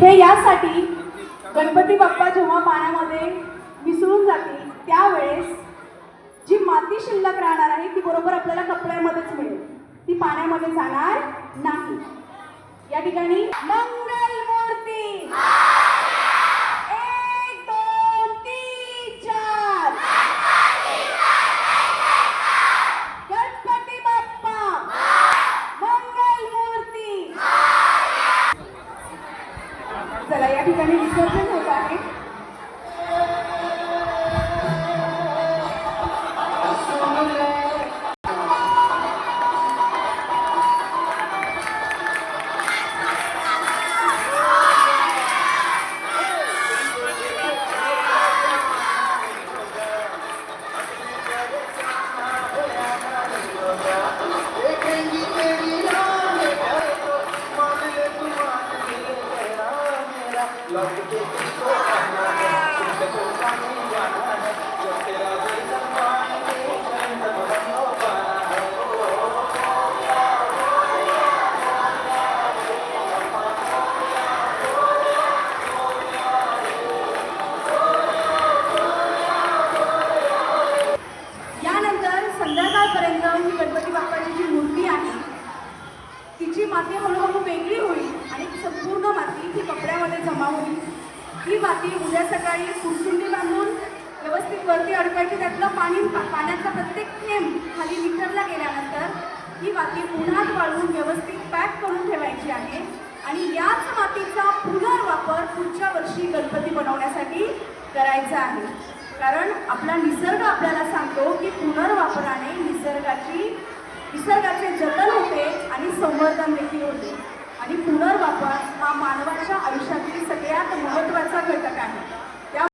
हे यासाठी गणपती बाप्पा जेव्हा पाण्यामध्ये मिसळून जातील त्यावेळेस जी माती शिल्लक राहणार आहे ती बरोबर आपल्याला कपड्यामध्येच मिळेल, ती पाण्यामध्ये जाणार नाही। या ठिकाणी मंगल मूर्ती 1 2 3 4 गणपती बाप्पा मंगल मूर्ती। चला या ठिकाणी विसर्जन होत आहे। संध्याकाळपर्यंत ही गणपती बाप्पाची जी मूर्ती आहे तिची माती हळूहळू वेगळी होईल आणि संपूर्ण माती ही कपड्यामध्ये जमा होईल। ही माती उद्या सकाळी कुरसुंडी बांधून व्यवस्थित वरती अडकायची, त्यातलं पाण्याचा प्रत्येक थेंब खाली निखरला गेल्यानंतर ही माती उन्हात वाळवून व्यवस्थित पॅक करून ठेवायची आहे आणि याच मातीचा पुनर्वापर पुढच्या वर्षी गणपती बनवण्यासाठी करायचा आहे। कारण आपला निसर्ग आपल्याला सांगतो की पुनर्वापराने निसर्गाचे जतन होते आणि संवर्धन देखील होते आणि पुनर्वापर हा